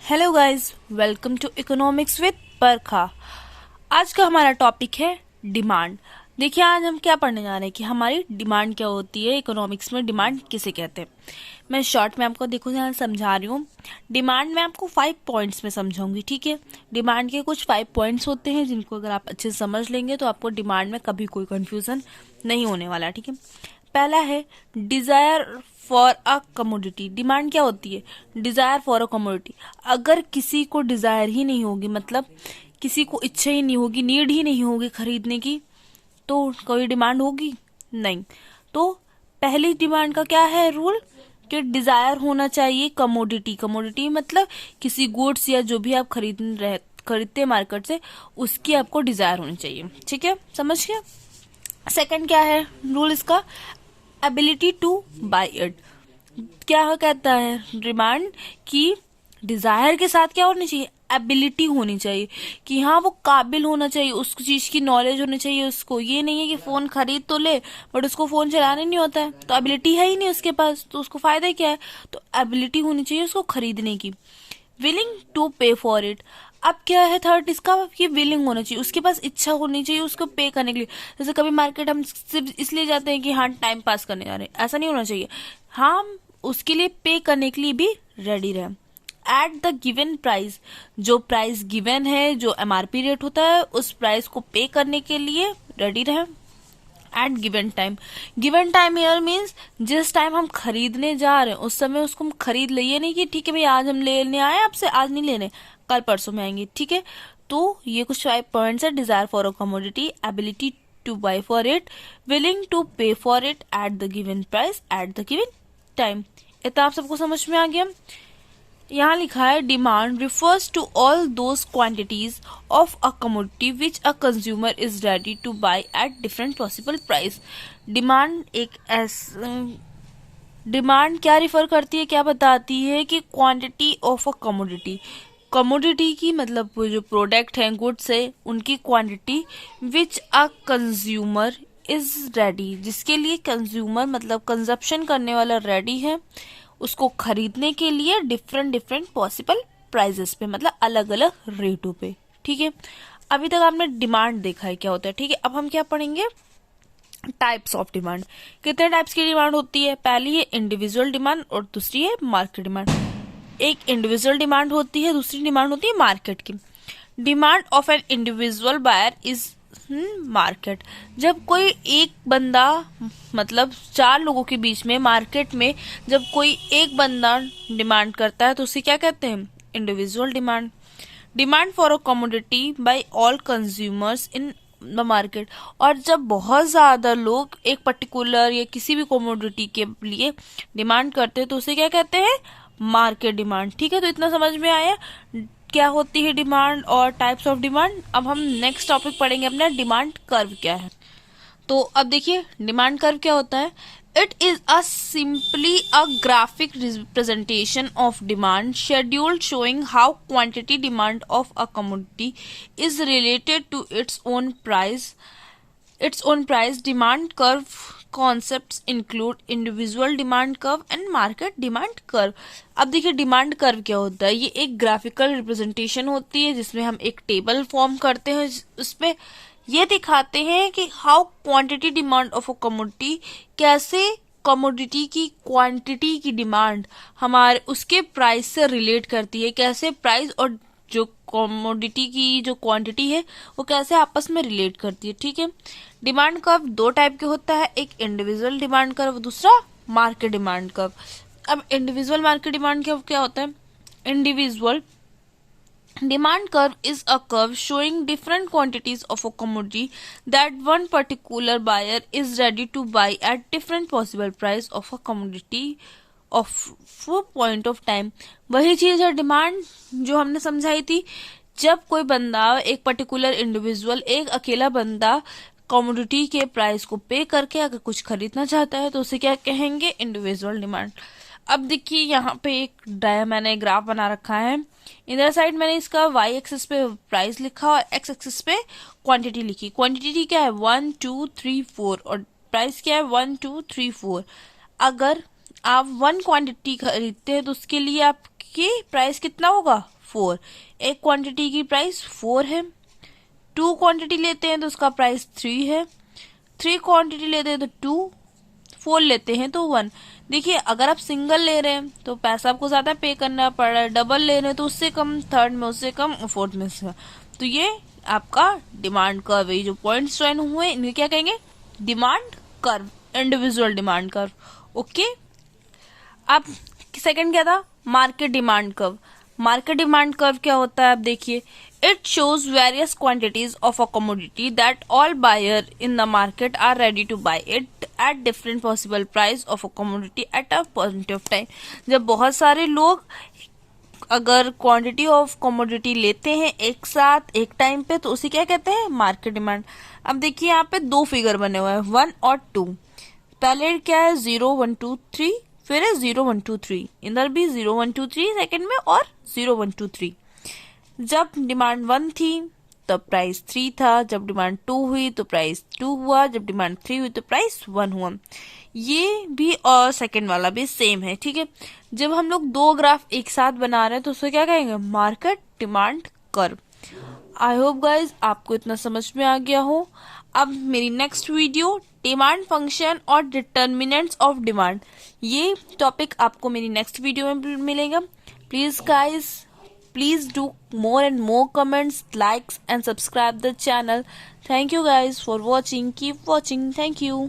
Hello guys, welcome to economics with Parkha. आज का हमारा टॉपिक है डिमांड। देखिए, आज हम क्या पढ़ने जा रहे हैं कि हमारी डिमांड क्या होती है, इकोनॉमिक्स में डिमांड किसे कहते हैं। मैं शॉर्ट में आपको देखो यहाँ समझा रही हूँ। डिमांड में आपको 5 पॉइंट्स में समझाऊंगी, ठीक है। डिमांड के कुछ 5 पॉइंट्स होते हैं जिनको अगर आप अच्छे से समझ लेंगे तो आपको डिमांड में कभी कोई कन्फ्यूजन नहीं होने वाला, ठीक है। पहला है desire for a commodity. Demand क्या होती है? Desire for a commodity. अगर किसी को डिजायर ही नहीं होगी, मतलब किसी को इच्छा ही नहीं होगी, नीड ही नहीं होगी खरीदने की, तो कोई डिमांड होगी नहीं। तो पहली डिमांड का क्या है रूल कि डिजायर होना चाहिए कमोडिटी। कमोडिटी मतलब किसी गुड्स या जो भी आप खरीदते हैं मार्केट से, उसकी आपको डिजायर होनी चाहिए, ठीक है, समझ गया। सेकंड क्या है रूल इसका? Ability to buy it. क्या कहता है डिमांड की डिजायर के साथ क्या होनी चाहिए? एबिलिटी होनी चाहिए, कि हाँ वो काबिल होना चाहिए, उस चीज की नॉलेज होनी चाहिए उसको। ये नहीं है कि फोन खरीद तो ले बट उसको फोन चलाने नहीं होता है, तो एबिलिटी है ही नहीं उसके पास, तो उसको फायदा क्या है? तो एबिलिटी होनी चाहिए उसको खरीदने की। Willing to pay for it. अब क्या है थर्ड इसका? कि विलिंग होना चाहिए, उसके पास इच्छा होनी चाहिए उसको पे करने के लिए। जैसे कभी मार्केट हम सिर्फ इसलिए जाते हैं कि हाँ टाइम पास करने जा रहे हैं, ऐसा नहीं होना चाहिए। हम उसके लिए पे करने के लिए भी रेडी रहे। Eight the given price. जो प्राइस गिवन है, जो एमआरपी रेट होता है, उस प्राइस को पे करने के लिए रेडी रहे। At given time. Given time here means जिस टाइम हम खरीदने जा रहे हैं उस समय उसको हम खरीद ले। ये नहीं कि ठीक है भाई आज हम लेने आए आपसे, आज नहीं लेने, कल परसों में आएंगे, ठीक है। तो ये कुछ 5 पॉइंट्स है। Desire for a commodity, ability to buy for it, willing to pay for it at the given price, at the given time. इतना आप सबको समझ में आ गया। यहाँ लिखा है demand refers to all those quantities of a commodity which a consumer is ready to buy at different possible price. Demand क्या रिफर करती है, क्या बताती है? कि quantity of a commodity. Commodity की मतलब वो जो प्रोडक्ट है, गुड्स है, उनकी quantity which a consumer is ready, जिसके लिए कंज्यूमर मतलब कंजप्शन करने वाला रेडी है, उसको खरीदने के लिए डिफरेंट पॉसिबल प्राइजेस पे, मतलब अलग अलग रेटों पे, ठीक है। अभी तक आपने डिमांड देखा है क्या होता है, ठीक है। अब हम क्या पढ़ेंगे? Types of demand. कितने टाइप्स की डिमांड होती है? पहली है इंडिविजुअल डिमांड और दूसरी है मार्केट डिमांड। एक इंडिविजुअल डिमांड होती है, दूसरी डिमांड होती है मार्केट की। Demand of an individual buyer is market. जब कोई एक बंदा, मतलब 4 लोगों के बीच में मार्केट में जब कोई एक बंदा डिमांड करता है तो उसे क्या कहते हैं? Individual demand. Demand for a commodity by all consumers in the market. और जब बहुत ज्यादा लोग एक पर्टिकुलर या किसी भी कमोडिटी के लिए डिमांड करते हैं तो उसे क्या कहते हैं? मार्केट डिमांड, ठीक है। तो इतना समझ में आया क्या होती है डिमांड और टाइप्स ऑफ डिमांड। अब हम नेक्स्ट टॉपिक पढ़ेंगे अपना, डिमांड कर्व क्या है। तो अब देखिए डिमांड कर्व क्या होता है। It is a simply a graphic representation of demand schedule showing how quantity demand of a commodity is related to its own price. Demand curve concepts include individual demand curve and market demand curve. अब देखिए demand curve क्या होता है। ये एक graphical representation होती है जिसमें हम एक टेबल फॉर्म करते हैं, उसपे ये दिखाते हैं कि how quantity demand of a commodity, कैसे कमोडिटी की क्वांटिटी की डिमांड हमारे उसके प्राइस से रिलेट करती है, कैसे प्राइस और जो कमोडिटी की जो क्वांटिटी है वो कैसे आपस में रिलेट करती है, ठीक है। डिमांड कर्व 2 टाइप के होता है, एक इंडिविजुअल डिमांड कर्व, दूसरा मार्केट डिमांड कर्व। अब इंडिविजुअल मार्केट डिमांड कर्व क्या होता है? Individual demand curve is a curve showing different quantities of a commodity that one particular buyer is ready to buy at different possible price of a commodity of a point of time। वही चीज है demand जो हमने समझाई थी। जब कोई बंदा, एक पर्टिकुलर इंडिविजुअल, एक अकेला बंदा कमोडिटी के प्राइस को पे करके अगर कुछ खरीदना चाहता है तो उसे क्या कहेंगे? Individual demand. अब देखिए यहाँ पे मैंने ग्राफ बना रखा है। इधर साइड मैंने इसका y एक्सिस पे प्राइस लिखा और x एक्सिस पे क्वांटिटी लिखी। क्वांटिटी क्या है? 1 2 3 4 और प्राइस क्या है? 1 2 3 4। अगर आप 1 क्वांटिटी खरीदते हैं तो उसके लिए आपकी प्राइस कितना होगा? 4। एक क्वांटिटी की प्राइस 4 है। 2 क्वांटिटी लेते हैं तो उसका प्राइस 3 है। 3 क्वांटिटी लेते हैं तो 2, 4 लेते हैं तो 1। देखिए अगर आप सिंगल ले रहे हैं तो पैसा आपको ज्यादा पे करना पड़ रहा है, डबल ले रहे हैं तो उससे कम, थर्ड में उससे कम, फोर्थ में उससे कम। तो ये आपका डिमांड कर्व है। जो पॉइंट्स ज्वाइन हुए इन्हें क्या कहेंगे? Demand curve, individual demand curve. Okay. अब सेकंड क्या था? Market demand curve. Market demand curve क्या होता है? आप देखिए, it shows various quantities of a commodity that all buyer in the market are ready to buy it at different possible price of a commodity at a point of time. जब बहुत सारे लोग अगर क्वांटिटी ऑफ कमोडिटी लेते हैं एक साथ एक टाइम पे, तो उसे क्या कहते हैं? Market demand. अब देखिए यहाँ पे 2 फिगर बने हुए हैं, 1 और 2। पहले क्या है? 0 1 2 3, फिर है 0 1 2 3। इधर भी 0 1 2 3 सेकंड में, और 0 1 2 3। जब डिमांड 1 थी तब प्राइस 3 था, जब डिमांड 2 हुई तो प्राइस 2 हुआ, जब डिमांड 3 हुई तो प्राइस 1 हुआ। ये भी और सेकंड वाला भी सेम है, ठीक है। जब हम लोग 2 ग्राफ एक साथ बना रहे हैं तो उसे क्या कहेंगे? Market demand curve. I hope guys आपको इतना समझ में आ गया हो। अब मेरी नेक्स्ट वीडियो डिमांड फंक्शन और डिटर्मिनेंट्स ऑफ डिमांड, ये टॉपिक आपको मेरी नेक्स्ट वीडियो में मिलेगा। Please guys, please do more and more comments, likes and subscribe the channel. Thank you guys for watching. Keep watching. Thank you.